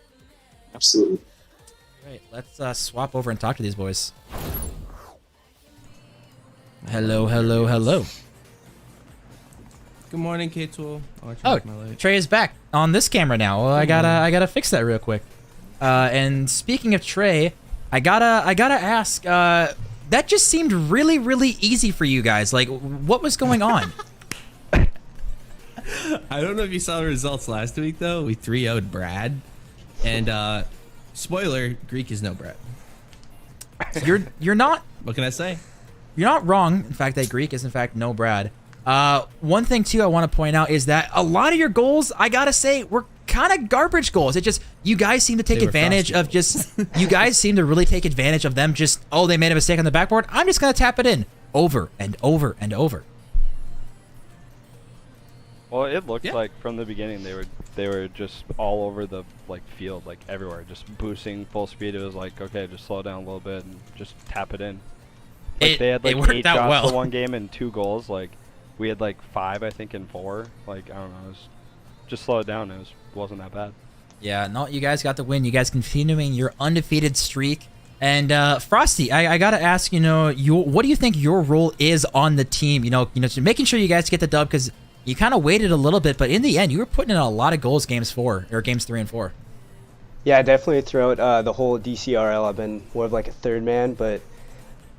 Absolutely. All right, let's swap over and talk to these boys. Hello, hello, hello. Good morning, K-Tool. Oh, Trey is back on this camera now. Well, I gotta fix that real quick. And speaking of Trey, I gotta ask. That just seemed really, really easy for you guys. Like, what was going on? I don't know if you saw the results last week though. We 3-0'd Brad, and spoiler: Greek is no Brad. You're not. What can I say? You're not wrong. In fact, that Greek is in fact no Brad. One thing too I want to point out is that a lot of your goals, I gotta say, were kind of garbage goals. It just, you guys seem to take advantage of just, you guys seem to really take advantage of them just, oh, they made a mistake on the backboard. I'm just gonna tap it in over and over and over. Well, it looked like from the beginning they were just all over the field, like everywhere, just boosting full speed. It was like, okay, just slow down a little bit and just tap it in. Like they had like 8 shots for one game and 2 goals. Like we had like 5, I think, and 4. Like I don't know, it was just slow it down. It wasn't that bad. Yeah, no, you guys got the win. You guys continuing your undefeated streak. And Frosty, I gotta ask, you know, what do you think your role is on the team? You know, making sure you guys get the dub because you kind of waited a little bit, but in the end, you were putting in a lot of goals games 3 and 4. Yeah, definitely throughout the whole DCRL, I've been more of like a third man, but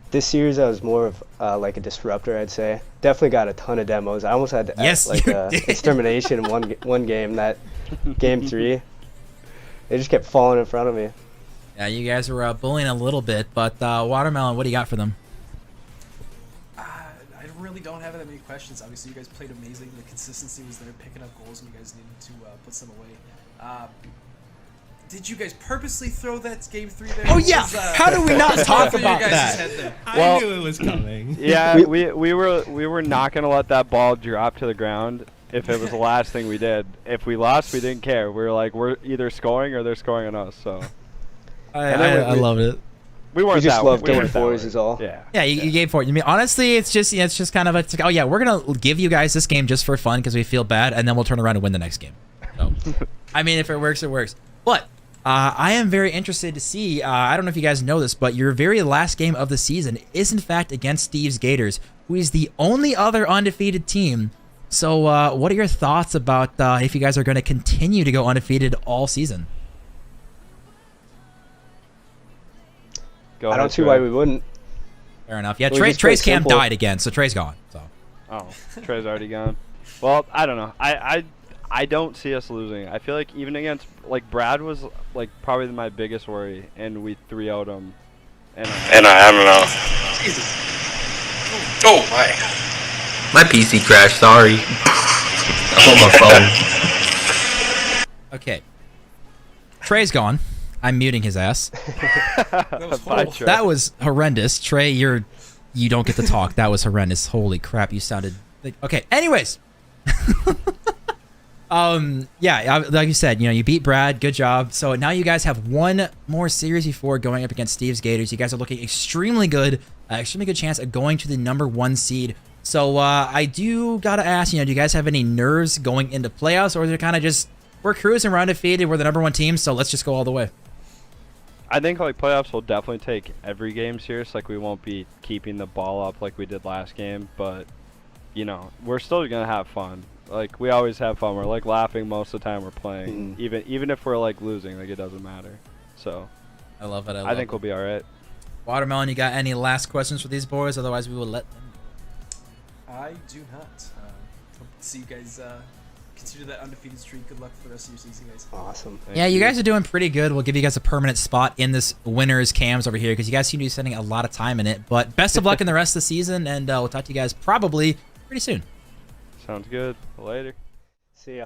this series I was more of like a disruptor, I'd say. Definitely got a ton of demos. I almost had extermination in one game, that game 3. They just kept falling in front of me. Yeah, you guys were bullying a little bit, but Watermelon, what do you got for them? I really don't have that many questions. Obviously, you guys played amazing. The consistency was there, picking up goals, and you guys needed to put some away. Did you guys purposely throw that game 3 there? Oh yeah! How do we not talk about that? I knew it was coming. Yeah, we were not gonna let that ball drop to the ground if it was the last thing we did. If we lost, we didn't care. We were like, we're either scoring or they're scoring on us. So I love it. We just love going forwards is all. Yeah. Yeah, you gave for it. I mean, honestly, it's just kind of like, oh yeah, we're gonna give you guys this game just for fun because we feel bad, and then we'll turn around and win the next game. So, I mean, if it works, it works. But I am very interested to see. I don't know if you guys know this, but your very last game of the season is in fact against Steve's Gators, who is the only other undefeated team. So, what are your thoughts about if you guys are going to continue to go undefeated all season? I don't see why we wouldn't. Fair enough. Yeah, Trey's cam died again, so Trey's gone. So. Oh, Trey's already gone. Well, I don't know. I don't see us losing. I feel like even against Brad was probably my biggest worry, and we 3-0'd him. And I don't know. Oh my PC crashed. Sorry. I'm on my phone. Okay. Trey's gone. I'm muting his ass. That was horrendous. Trey, you don't get to talk. That was horrendous. Holy crap, you sounded okay. Anyways. Yeah, like you said, you beat Brad. Good job. So now you guys have one more series before going up against Steve's Gators. You guys are looking extremely good. Extremely good chance of going to the #1 seed. So I do gotta ask, do you guys have any nerves going into playoffs, or is it kind of just we're cruising, we're undefeated, we're the #1 team, so let's just go all the way? I think playoffs will definitely take every game serious. We won't be keeping the ball up like we did last game, but we're still gonna have fun. We always have fun. We're laughing most of the time we're playing, even if we're losing. It doesn't matter. So I love it. I think we'll be all right. Watermelon, you got any last questions for these boys? Otherwise, we will let them go. I do not. Hope to see you guys continue that undefeated streak. Good luck for the rest of your season, guys. Awesome. Yeah, you guys are doing pretty good. We'll give you guys a permanent spot in this winners cams over here because you guys seem to be spending a lot of time in it. But best of luck in the rest of the season, and we'll talk to you guys probably pretty soon. Sounds good. Later. See ya.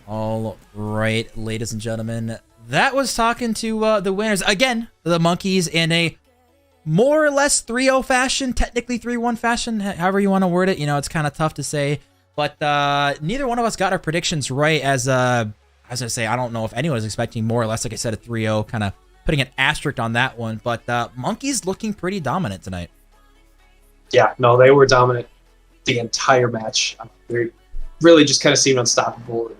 All right, ladies and gentlemen, that was talking to the winners. Again, the Monkeys in a more or less 3-0 fashion, technically 3-1 fashion, however you want to word it. You know, it's kind of tough to say. But neither one of us got our predictions right. As I say, I don't know if anyone was expecting more or less, like I said, a 3-0, kind of putting an asterisk on that one. But Monkeys looking pretty dominant tonight. Yeah, no, they were dominant the entire match. They really just kind of seemed unstoppable.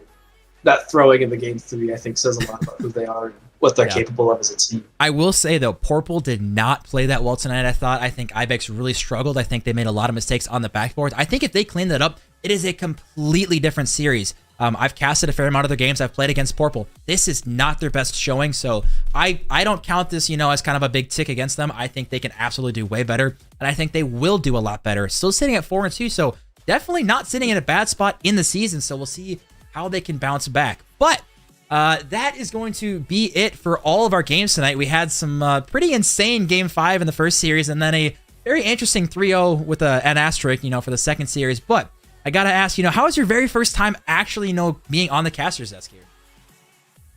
That throwing in the game 3, I think, says a lot about who they are and what they're capable of as a team. I will say, though, Pourple did not play that well tonight, I thought. I think Ibex really struggled. I think they made a lot of mistakes on the backboard. I think if they clean that up, it is a completely different series. I've casted a fair amount of their games. I've played against Pourple. This is not their best showing, so I don't count this, you know, as kind of a big tick against them. I think they can absolutely do way better, and I think they will do a lot better. Still sitting at 4-2, so definitely not sitting in a bad spot in the season, so we'll see how they can bounce back. But that is going to be it for all of our games tonight. We had some pretty insane Game 5 in the first series, and then a very interesting 3-0 with an asterisk, you know, for the second series. But I gotta ask, you know, how was your very first time actually, you know, being on the caster's desk here?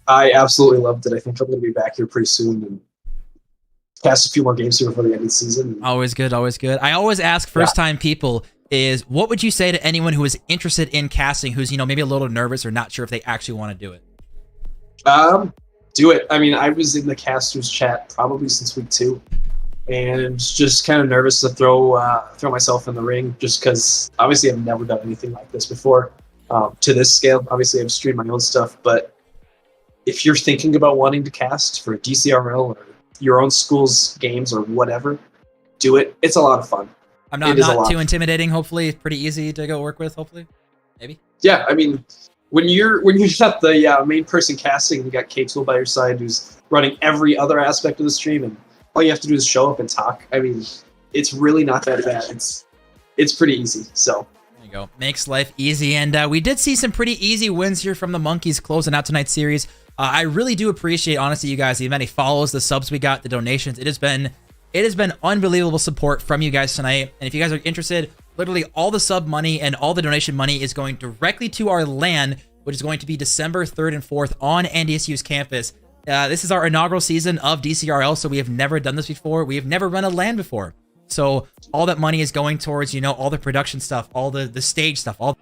I absolutely loved it. I think I'm going to be back here pretty soon and cast a few more games here before the end of the season. Always good, always good. I always ask first-time people is, what would you say to anyone who is interested in casting, who's, you know, maybe a little nervous or not sure if they actually want to do it? Do it. I mean, I was in the casters chat probably since week 2. And just kind of nervous to throw myself in the ring, just because obviously I've never done anything like this before to this scale. Obviously, I've streamed my own stuff, but if you're thinking about wanting to cast for DCRL or your own school's games or whatever, do it. It's a lot of fun. I'm not too intimidating. Hopefully, it's pretty easy to go work with. Hopefully, maybe. Yeah, I mean, when you're not the main person casting, you got K-Tool by your side who's running every other aspect of the stream, and all you have to do is show up and talk. I mean, it's really not that bad. It's pretty easy. So there you go. Makes life easy. And we did see some pretty easy wins here from the Monkeys closing out tonight's series. I really do appreciate, honestly, you guys, the many follows, the subs we got, the donations. It has been unbelievable support from you guys tonight. And if you guys are interested, literally all the sub money and all the donation money is going directly to our LAN, which is going to be December 3rd and 4th on NDSU's campus. This is our inaugural season of DCRL, so we have never done this before. We have never run a LAN before. So all that money is going towards, you know, all the production stuff, all the stage stuff, all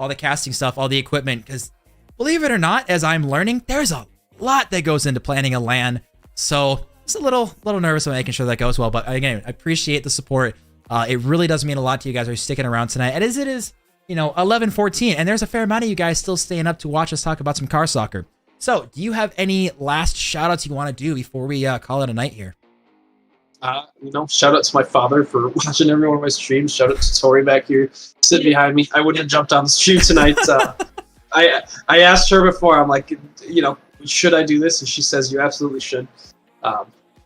the casting stuff, all the equipment. Because believe it or not, as I'm learning, there's a lot that goes into planning a LAN. So just a little nervous about making sure that goes well. But again, I appreciate the support. It really does mean a lot to you guys who are sticking around tonight. And as it is, you know, 11:14, and there's a fair amount of you guys still staying up to watch us talk about some car soccer. So, do you have any last shout-outs you want to do before we call it a night here? You know, shout out to my father for watching every one of my streams. Shout out to Tori back here sitting behind me. I wouldn't have jumped on the stream tonight. I asked her before, I'm like, you know, should I do this? And she says, you absolutely should.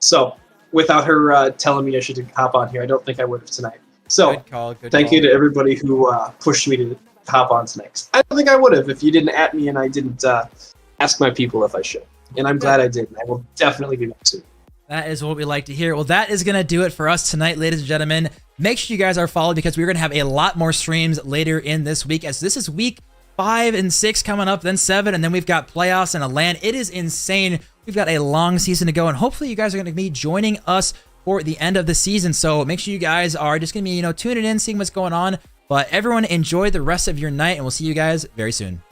So, without her telling me I should hop on here, I don't think I would have tonight. So, thank you to everybody who pushed me to hop on tonight. I don't think I would have if you didn't at me and I didn't ask my people if I should. And I'm glad I did. I will definitely be back soon. That is what we like to hear. Well, that is going to do it for us tonight, ladies and gentlemen. Make sure you guys are followed because we're going to have a lot more streams later in this week, as this is week 5 and 6 coming up, then 7, and then we've got playoffs and a LAN. It is insane. We've got a long season to go, and hopefully you guys are going to be joining us for the end of the season. So make sure you guys are just going to be, you know, tuning in, seeing what's going on. But everyone, enjoy the rest of your night, and we'll see you guys very soon.